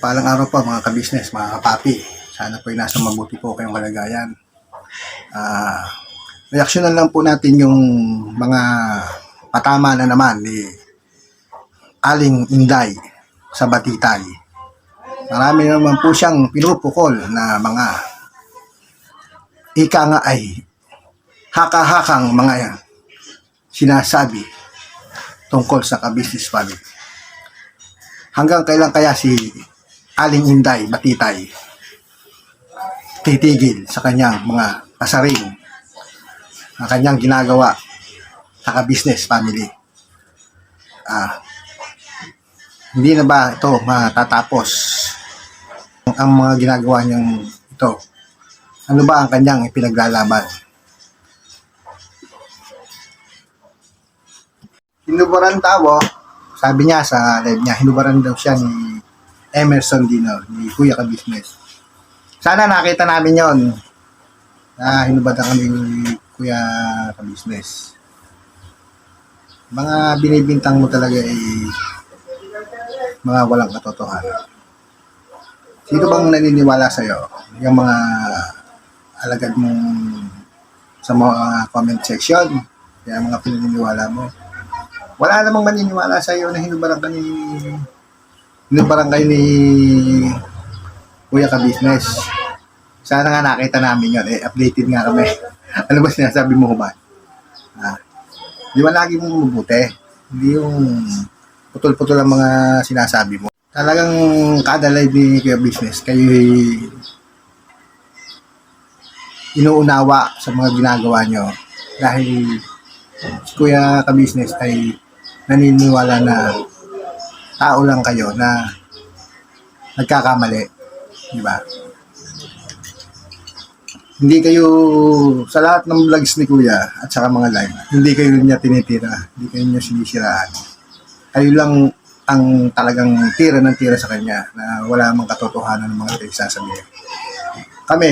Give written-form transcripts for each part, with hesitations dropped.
Mapagpalang araw po mga ka-business, mga kapapi. Sana po ay nasa mabuti po kayong kalagayan. Ah, reaksyonan lang po natin yung mga patama na naman ni Aling Inday sa Batitay. Marami naman po siyang pinupukol na mga ika nga ay haka-hakang mga sinasabi tungkol sa ka-business family. Hanggang kailan kaya si Aling Inday Batitay titigil sa kanyang mga pasaring, ang kanyang ginagawa sa ka-business family? Hindi na ba ito matatapos ang mga ginagawa niyang ito? Ano ba ang kanyang ipinaglalaban? Hinubaran daw, sabi niya sa live niya, hinubaran daw siya ni Emerson Dino, ni Kuya Ka-Business. Sana nakita namin yon na hinubaran kami ni Kuya Ka-Business. Mga binibintang mo talaga ay mga walang katotohanan. Sino bang naniniwala sa'yo? Yung mga alagad mong sa mga comment section, yung mga pinaniniwala mo. Wala namang maniniwala sa'yo na hinubaran kayo ni Kuya Ka-Business. Sana nga nakita namin yun. Updated nga kami. Ano ba sinasabi mo ba? Di ba lagi mong mabuti? Hindi yung putol-putol ang mga sinasabi mo. Talagang kada live ni Kuya Business, kayo inuunawa sa mga ginagawa nyo. Dahil si Kuya Ka-Business ay naniniwala na tao lang kayo na nagkakamali. Di ba? Hindi kayo, sa lahat ng vlogs ni Kuya at saka mga live, hindi kayo niya tinitira, hindi kayo niya sinisiraan. Kayo lang ang talagang tira ng tira sa kanya na wala mang katotohanan ng mga pinagsasabihin. Kami,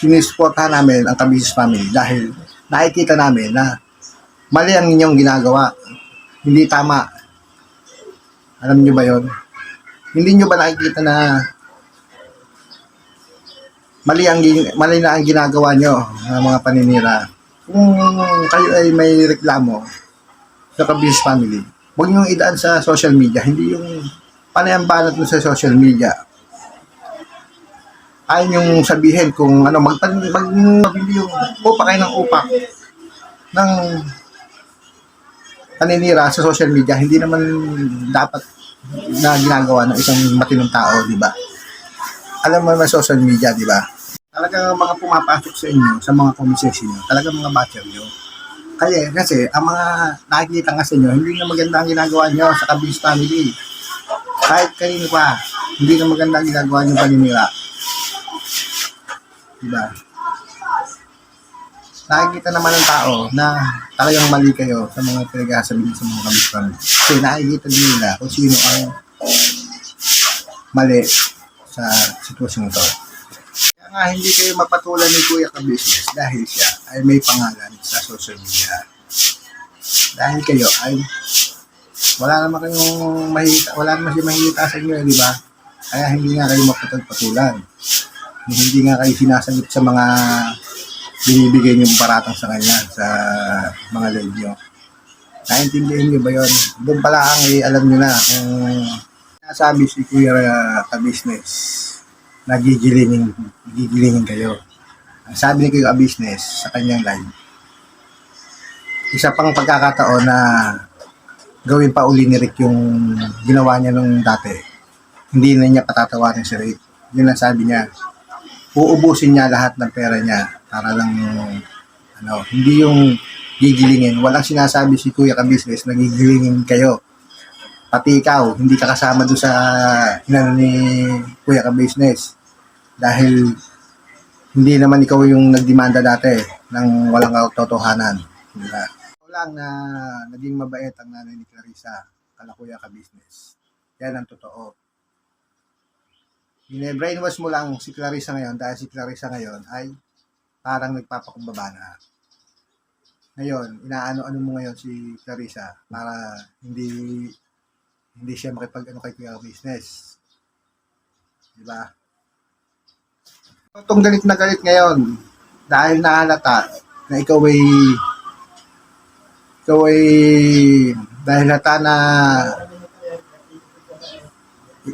sinusuportahan namin ang Ka-Business family dahil nakikita namin na mali ang inyong ginagawa. Hindi tama. Alam niyo ba yon? Hindi niyo ba nakikita na mali na ang ginagawa nyo ng mga paninira? Kung kayo ay may reklamo sa Ka-Business family, huwag nyo idaan sa social media. Hindi yung panayambanat mo sa social media. Ayaw yung sabihin kung ano, magbili yung upa kayo ng upak ng paninira sa social media. Hindi naman dapat na ginagawa ng isang matinong tao, di ba? Alam mo naman social media, di ba? Talagang mga pumapasok sa inyo, sa mga comment section nyo, talagang mga batcher nyo. Kasi ang mga nakikita nga sa inyo, hindi na maganda ang ginagawa nyo sa Ka-Business family. Kahit kanino pa, hindi na maganda ang ginagawa nyo paninira. Diba? Nakikita naman ng tao na talagang mali kayo sa mga pinag-asabi sa mga Ka-Business family. Kasi nakikita din nila kung sino ang mali sa sitwasyon ito. Kaya nga hindi kayo mapatulan ni Kuya Ka-Business dahil siya ay may pangalan sa social media. Dahil kayo ay wala naman siya mahihita sa inyo, di ba? Kaya hindi nga kayo mapatag-patulan. Hindi nga kayo sinasagot sa mga binibigay niyong paratang sa kanya sa mga live nyo. Naintindihan niyo ba yun? Doon pala ang alam niyo na kung nasabi si Kuya Ka-Business, nagigilingin kayo. Ang sabi ni Kuya Ka-Business sa kanyang live, isa pang pagkakataon na gawin pa uli ni Rick yung ginawa niya nung dati. Hindi na niya patatawarin si Rick. Yun ang sabi niya. Uubusin niya lahat ng pera niya para lang hindi yung gigilingin. Walang sinasabi si Kuya Ka-Business na gigilingin kayo. Pati ikaw, hindi ka kasama doon sa ni Kuya Ka-Business. Dahil hindi naman ikaw yung nagdemanda dati ng walang katotohanan. Diba? Ito lang na naging mabait ang nanay ni Clarissa kala Kuya Ka-Business. Yan ang totoo. Bine-brainwash mo lang si Clarissa ngayon dahil si Clarissa ngayon ay parang nagpapakumbaba na. Ngayon, inaano-ano mo ngayon si Clarissa para hindi hindi siya makipag-ano kay Kuya Business. Di ba? Itong galit na galit ngayon, dahil nahalata na ikaw ay dahil hata na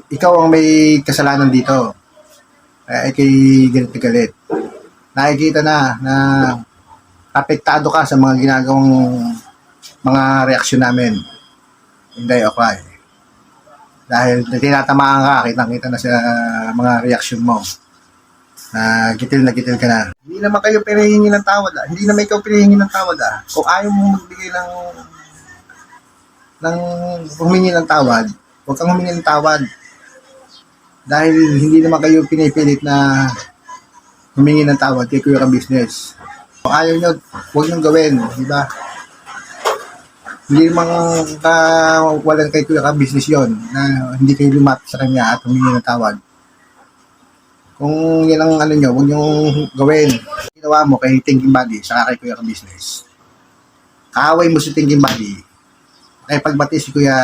ikaw ang may kasalanan dito. Kaya ikay galit na galit. Nakikita na apektado ka sa mga ginagawang mga reaksyon namin. Hindi okay. Dahil tinatamaan ka, kitang-kita na sa mga reaksyon mo. Na gitil ka na. Hindi naman kayo pinahingi ng tawad. Hindi naman ikaw pinahingi ng tawad. Kung ayaw mo magbigay ng humingi ng tawad, huwag kang humingi ng tawad. Dahil hindi naman kayo pinipilit na humingi ng tawad kay Kuya Business. Kung ayaw nyo, huwag nyo gawin, di ba? Hindi naman walang kay Kuya Business yon na hindi kayo lumapit sa kanya at humingi ng tawad. Kung yan ang ano nyo, huwag nyo gawin. Ginawa mo kay Thinking Body, saka kay Kuya Business. Kaaway mo si Thinking Body. Kaya pagbati si Kuya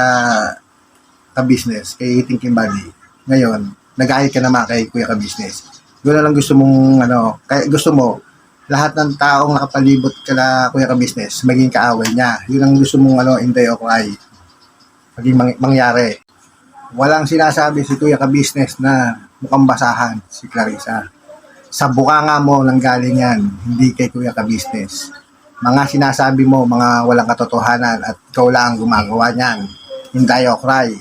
Business kay Thinking Body. Ngayon, nag-aayit ka naman kay Kuya Business. Gano'n lang gusto mong, kaya gusto mo, lahat ng taong nakapalibot ka Kuya Business, maging kaaway niya. Yun ang gusto mong, hindi o cry. Maging mangyari. Walang sinasabi si Kuya Business na mukhang basahan si Clarissa. Sa bukanga mo nang galing yan, hindi kay Kuya Business. Mga sinasabi mo, mga walang katotohanan at ikaw lang ang gumagawa niyan. Hindi o cry.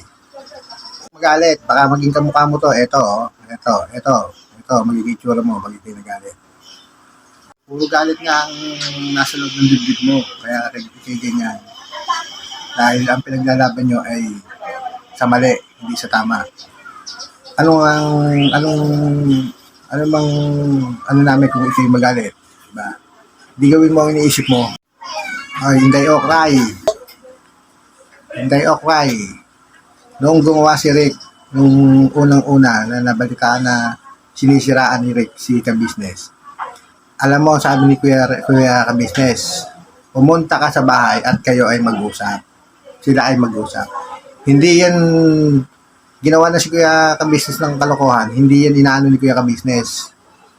Magalit, baka maging kamukha mo to. Ito, magiging itsura mo, magiging nagalit. Puro galit nga ang nasa loob ng dibdib mo, kaya kay ganyan. Dahil ang pinaglalaban nyo ay sa mali, hindi sa tama. Ano namin kung ito'y magalit, diba? Hindi gawin mo ang iniisip mo. Ay, hindi o cry. Noong gumawa si Rick, nung unang-una na nabalitaan na sinisiraan ni Rick si Business. Alam mo, sabi ni Kuya Business, pumunta ka sa bahay at kayo ay mag-usap. Sila ay mag-usap. Hindi yan ginawa na si Kuya Business ng kalokohan. Hindi yan inaano ni Kuya Business.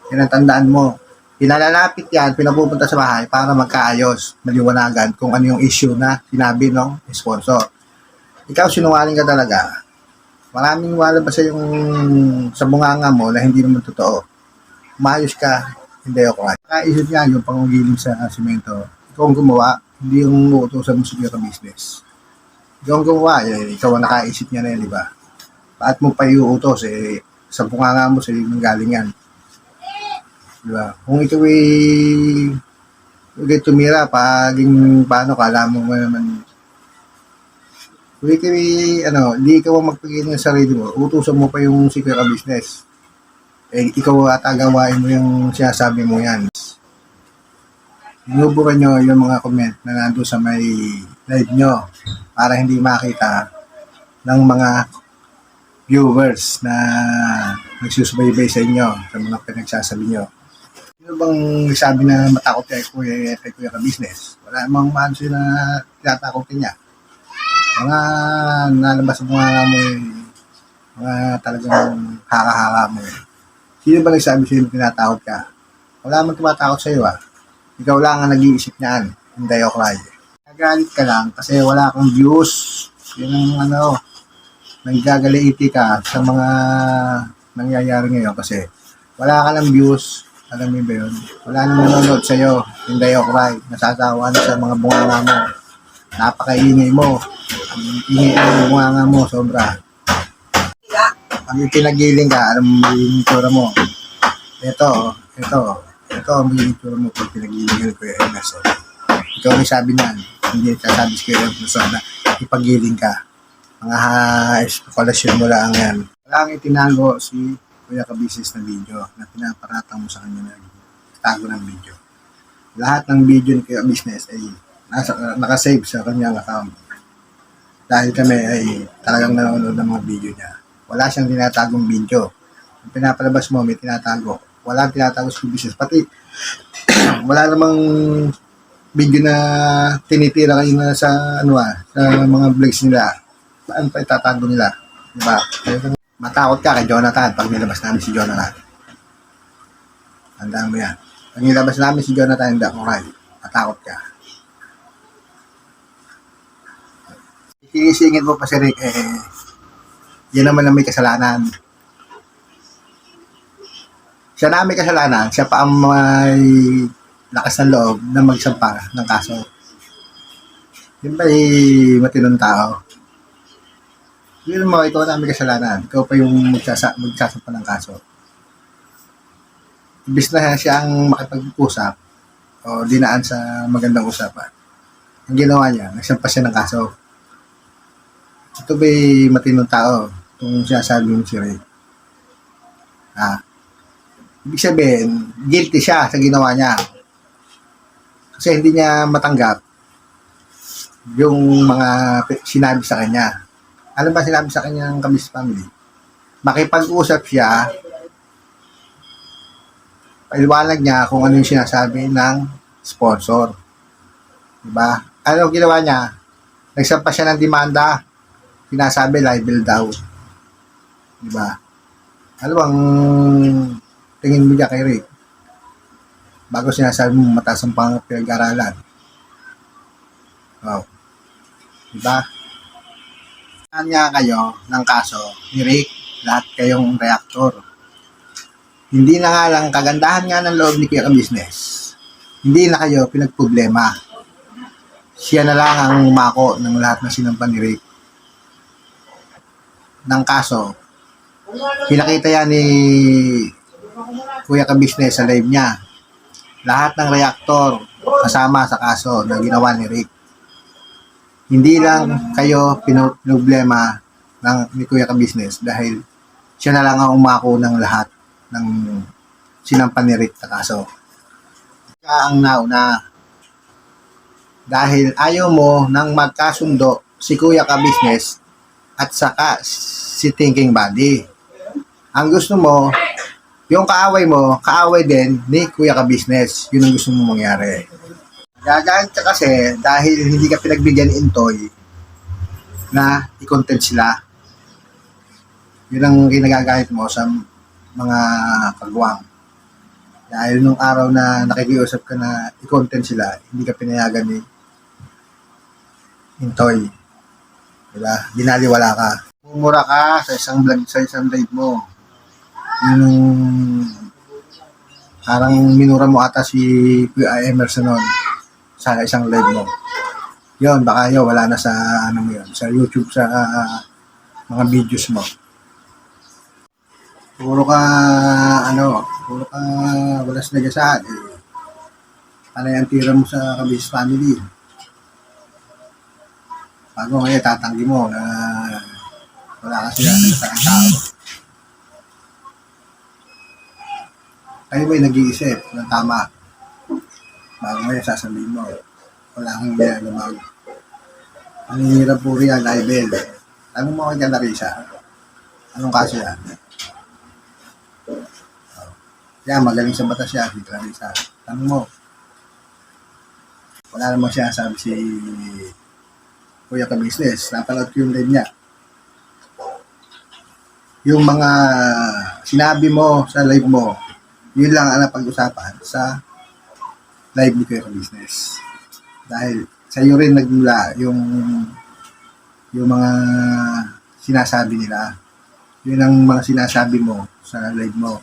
Yan ang tandaan mo. Pinalalapit yan, pinapupunta sa bahay para magkaayos, maliwanagan kung ano yung issue na sinabi ng sponsor. Ikaw sinungaling ka talaga. Maraming wala ba sa yung sa bunganga mo na hindi naman totoo. Umayos ka, hindi ako. Nakaisip niya yung pangugiling sa simento. Ikaw ang gumawa, hindi yung uutusan mo sa Kuya Business. Ikaw ang gumawa, ikaw ang nakaisip niya na yan, di ba? Ba't mo pa iuutos, sa bunganga mo sa yung galing yan. Di ba? Kung ikaw tumira, paano ka, alam mo naman. Kung ikaw, hindi ikaw ang magpagiging ng sarili mo, utusan mo pa yung si Kuya Business. Ikaw at agawain mo yung sinasabi mo yan. Inuburan nyo yung mga comment na nandun sa may live nyo para hindi makita ng mga viewers na nagsusubaybay sa inyo sa mga pinagsasabi nyo. Sino bang sabi na matakot kay Kuya Business? Wala namang manso na tinatakotin niya. Mga nalabas mo nga mo mga talagang haka-haka mo. Sino ba nagsabi sa'yo na tinatakot ka? Wala man tumatakot sa'yo Ikaw lang ang nag-iisip niyan. Hindi o cry. Nagalit ka lang kasi wala kang views. Yun ang nanggagaliiti ka sa mga nangyayari ngayon kasi wala ka lang views. Alam mo ba yun? Wala nang nanonood sa'yo. Hindi o cry. Nasasawa na sa mga bunganga mo. Napakaingay mo. Ang ingay ng bunganga mo, sobra. Pag pinagiling ka, alam mo yung itsura mo. Ito ang magiging itsura mo pag pinagiling ko yung MS. Ikaw ang sabi niyan. Hindi sasabi si Kuya MS na ipagiling ka. Mga espekulasyon mo lang yan. Walang itinago si Kuya Business na video na pinaparatang mo sa kanya na tago ng video. Lahat ng video ni Kuya Business ay nakasave sa kanyang account. Dahil kami ay talagang nanonood ng mga video niya. Wala siyang tinatagong video. Kung pinapalabas mo, may tinatago. Walang tinatago sa business. Pati, wala namang video na tinitira kayo na sa, sa mga vlogs nila. Saan pa itatago nila? Diba? Matakot ka kay Jonathan pag nilabas namin si Jonathan. Tandaan mo yan. Pag nilabas namin si Jonathan, hindi ako right. Matakot ka. Isingit mo pa si Rick, yan naman ang may kasalanan. Siya na may kasalanan, siya pa ang may lakas ng loob na magsampa ng kaso. Yun ba matinong tao? Yun mo, ikaw na may kasalanan. Ikaw pa yung magsasampa ng kaso. Ibis na siya ang makipag-usap o dinaan sa magandang usapan. Ang ginawa niya, nagsampa siya ng kaso. Ito ba'y matinong tao? Itong sinasabi yung si Ray. Ibig sabihin, guilty siya sa ginawa niya. Kasi hindi niya matanggap yung mga sinabi sa kanya. Ano ba sinabi sa kanya ng Kabis family? Makipag-usap siya, paliwanag niya kung ano yung sinasabi ng sponsor. Diba? Ano ginawa niya? Nagsampa siya ng demanda. Sinasabi libel daw. Diba? Ano bang tingin mo dyan kay Rick? Bago sinasabi mo mataas ang pinag-aralan. Wow. Diba? Kanya kayo ng kaso ni Rick, lahat kayong reactor. Hindi na nga lang kagandahan nga ng loob ni Kuya Business. Hindi na kayo pinagproblema. Siya na lang ang umako ng lahat na sinampan ni Rick. Ng kaso, pinakita yan ni Kuya Business sa live niya. Lahat ng reactor kasama sa kaso na ginawa ni Rick. Hindi lang kayo pinoblema ni Kuya Business dahil siya na lang ang umako ng lahat ng sinampan ni Rick sa kaso. Siya ang nauna. Dahil ayaw mo nang magkasundo si Kuya Business at saka si Thinking Body. Ang gusto mo, yung kaaway mo, kaaway din ni Kuya Business. Yun ang gusto mo mangyari. Gagalit ka kasi dahil hindi ka pinagbigyan ni Intoy na i-content sila. Yun ang kinagagalit mo sa mga kagwang. Dahil nung araw na nakikiusap ka na i-content sila, hindi ka pinayagan ni Intoy. Diba? Binaliwala ka. Mumura ka sa isang vlog, sa isang live mo. Yung parang minura mo ata si Emerson nun sa isang live mo. Yun, baka yun, wala na sa ano mo yun, sa YouTube, sa mga videos mo. Puro ka walas na gasaan. Panay ang tira mo sa Kabis family. Bago ngayon, tatanggi mo na wala ka sila sa tao. Kayo ba'y nag-iisip ng tama? Bago ngayon, sasabihin mo, wala kang ginagawa. Naninira po riyan, libel. Tanong mo kay Larissa, anong kaso yan? Yan, magaling sa batas siya, si Larissa. Tanong mo. Wala namang siya sabi si Kuya Business. Napanood ko yung live niya. Yung mga sinabi mo sa live mo, yun lang ang napag-usapan sa live ni Kuya Business. Dahil sa iyo rin nagmula yung mga sinasabi nila. Yun ang mga sinasabi mo sa live mo.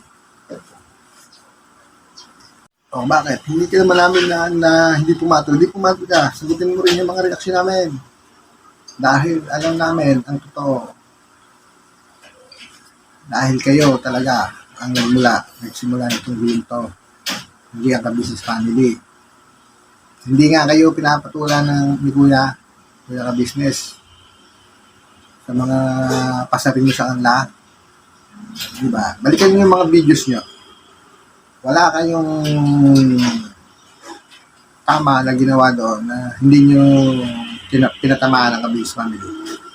O bakit? Hindi ka naman namin na hindi pumatol. Hindi pumatol ka. Sagutin mo rin yung mga reaksyon namin. Dahil alam namin ang totoo. Dahil kayo talaga ang nagsimula nitong gulong to. Hindi ang Ka-Business family. Hindi nga kayo pinapatulan ni Kuya Ka-Business sa mga pasarin nyo sa kanila. Diba? Balikan nyo yung mga videos nyo. Wala kayong tama na ginawa doon na hindi nyo pinatamaan ng Ka-Business family.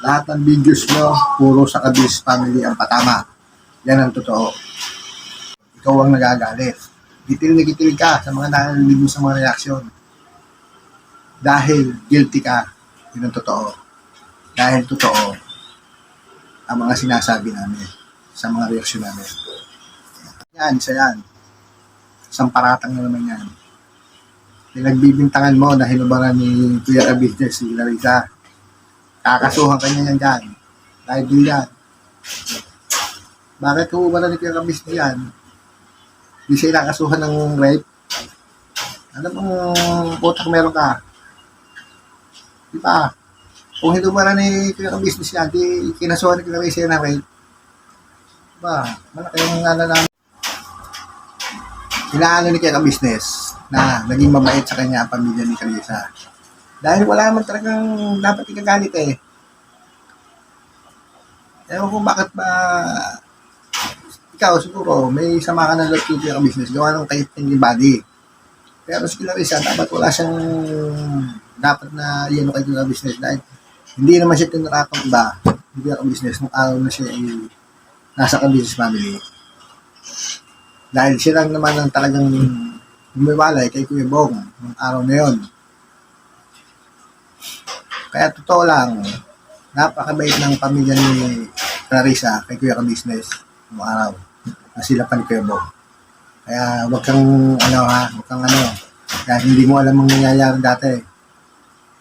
Lahat ng videos nyo, puro sa Ka-Business family ang patama. Yan ang totoo. Ikaw ang nagagalit. Gitil ka sa mga narinig mo sa mga reaksyon. Dahil guilty ka. Yun ang totoo. Dahil totoo. ang mga sinasabi namin sa mga reaksyon namin. Yan, isa yan. Isang paratang na naman yan. Pinagbibintangan mo na hinubaran ni Kuya Ka-Business si Larissa. Kakasuhan kanya yan dyan. Dahil din yan. Bakit hubaran ni Kuya Ka-Business yan? Hindi siya nakasuhan ng rape? Ano bang utak meron ka? Di ba? Kung hinubaran ni Kuya Ka-Business yan, di kinasuhan ni Kuya Larissa ng rape. Diba? Malaki yung namin. Inaano ni Kuya Ka-Business na naging mabait sa kanya ang pamilya ni Clarissa. Dahil wala naman talagang dapat ikagalit eh. Ewan ko bakit ba ikaw siguro may sama ka ng love kay Kuya Ka-Business, gawa ng kahit yung body. Pero si Clarissa dapat wala siyang dapat na iyan kay Kuya Ka-Business dahil hindi naman siya tinarakang iba ni Kuya Ka-Business nung araw na siya ay nasa Ka-Business family. Dahil siya lang naman ang talagang umiwalay kay Kuya Bong ng araw na yon. Kaya totoo lang, napakabait ng pamilya ni Clarissa kay Kuya Ka-Business noong araw na sila pa ni Kuya Bong. Kaya wag kang dahil hindi mo alam ang nangyayari dati.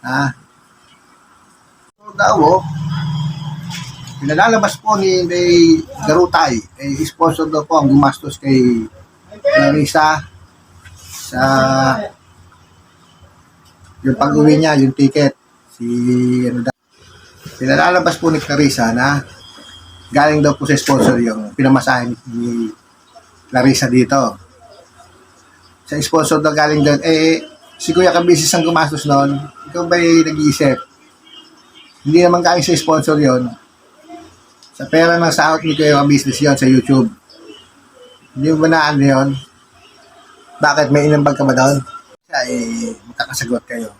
Ha? So daw, pinalalabas po ni Garutay, sponsor daw po ang gumastos kay Clarissa sa yung pag-uwi niya, yung ticket, pinalalabas po ni Clarissa na galing daw po sa sponsor yung pinamasahe ni Clarissa dito. Sa sponsor daw galing doon, si Kuya Ka-Business ang gumastos noon, ikaw ba'y nag-iisip? Hindi naman galing sa sponsor yon. Sa pera ng sahot ni Kuya Ka-Business yon sa YouTube. Hindi mo ba na ano yun? Bakit? May inambag ka ba doon? Magkakasagot kayo.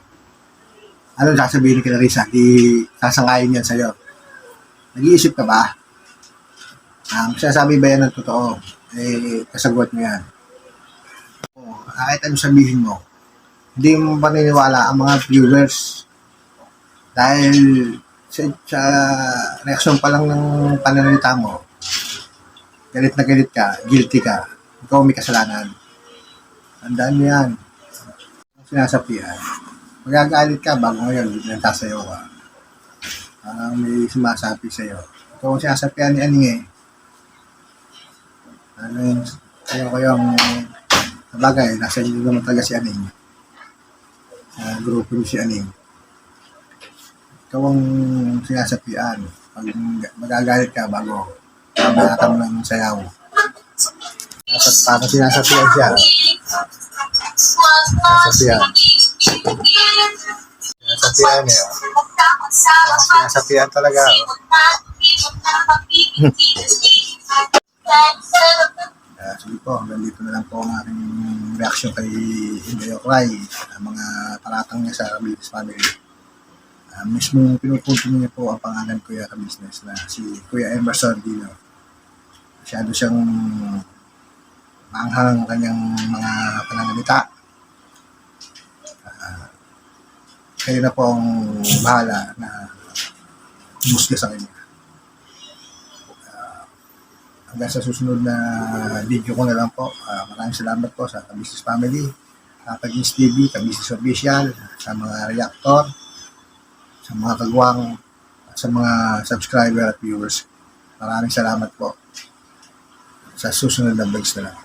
Ano sasabihin ni Clarissa? Di sasangayin yan sa'yo. Nag-iisip ka ba? Sasabi ba yan ng totoo? Kasagot mo yan. Kahit ano sabihin mo, hindi mo paniniwala ang mga viewers. Dahil sa reaksyon pa lang ng pananalita mo, galit na galit ka, guilty ka, ikaw may kasalanan. Tandaan mo yan. Sinasapihan. Magagalit ka bago ngayon, nagsasayaw ka. May sumasapi sa'yo. Ikaw ang sinasapihan ni Aning eh. Kayong sabagay, nasa inyo naman talaga si Aning. Grupo niyo si Aning. Ikaw ang sinasapian. Pag magagalit ka bago kabalatan mo ng sayaw. Parang sinasapian siya. Sinasapian. Sinasapian niya. Sinasapian talaga. Sige po, hanggang dito na lang po ang aking reaction kay Inday Okray, ang mga paratang niya sa Ka-Business family. Mismo pinupunto niya po ang pangalan Kuya Ka-Business na si Kuya Emerson Dino. Masyado siyang maanghang kanyang mga pananalita. Kayo na po ang bahala na umusga sa kanya. Hanggang sa susunod na video ko na lang po. Maraming salamat po sa Ka-Business family, Ka-Business TV, Ka-Business Official, sa mga reactor, sa mga kagwang, sa mga subscriber at viewers. Maraming salamat po. Sa susunod na vlogs na lang.